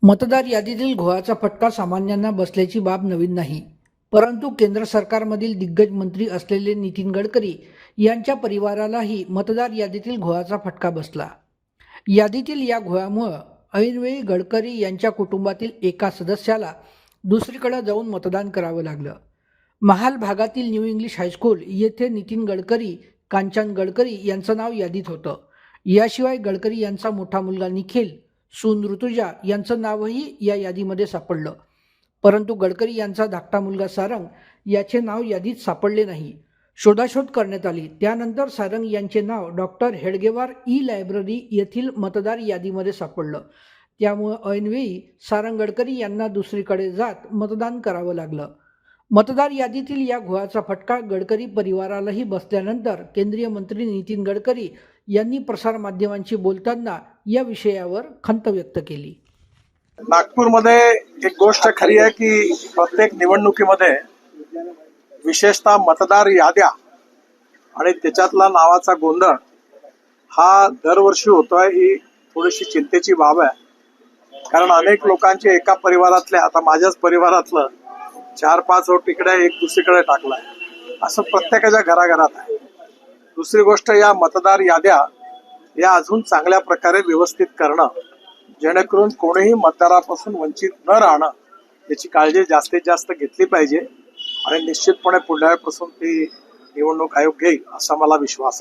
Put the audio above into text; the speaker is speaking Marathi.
मतदार यादीतील घोळाचा फटका सामान्यांना बसल्याची बाब नवीन नाही. परंतु केंद्र सरकारमधील दिग्गज मंत्री असलेले नितीन गडकरी यांच्या परिवारालाही मतदार यादीतील घोळाचा फटका बसला. यादीतील या घोळामुळे ऐनवेळी गडकरी यांच्या कुटुंबातील एका सदस्याला दुसरीकडे जाऊन मतदान करावं लागलं. महाल भागातील न्यू इंग्लिश हायस्कूल येथे नितीन गडकरी, कांचन गडकरी यांचं नाव यादीत होतं. याशिवाय गडकरी यांचा मोठा मुलगा निखिल, सून ऋतुजा यांचं नावही या यादीमध्ये सापडलं. परंतु गडकरी यांचा धाकटा मुलगा सारंग याचे नाव यादीत सापडले नाही. शोधाशोध करण्यात आली. त्यानंतर सारंग यांचे नाव डॉक्टर हेडगेवार लायब्ररी येथील मतदार यादीमध्ये सापडलं. त्यामुळे ऐनवेळी सारंग गडकरी यांना दुसरीकडे जात मतदान करावं लागलं. मतदार यादीतील या घोळाचा फटका गडकरी परिवारालाही बसल्यानंतर केंद्रीय मंत्री नितीन गडकरी यांनी प्रसारमाध्यमांशी बोलताना या विषयावर खंत व्यक्त केली. नागपूरमध्ये एक गोष्ट खरी आहे की प्रत्येक निवडणुकीमध्ये विशेषतः मतदार याद्या आणि त्याच्यातला नावाचा गोंधळ हा दरवर्षी होतोय. ही थोडीशी चिंतेची बाब आहे. कारण अनेक लोकांचे एका परिवारातले, आता माझ्याच परिवारातलं 4-5 वोट इकडे एक दुसरीकडे टाकलाय, असं प्रत्येकाच्या घराघरात आहे. दुसरी गोष्ट, या मतदार याद्या या अजून चांगल्या प्रकारे व्यवस्थित करणं, जेणेकरून कोणीही मतदारापासून वंचित न राहणं याची काळजी जास्तीत जास्त घेतली पाहिजे आणि निश्चितपणे पुढल्यापासून ती निवडणूक आयोग घेईल असा मला विश्वास आहे.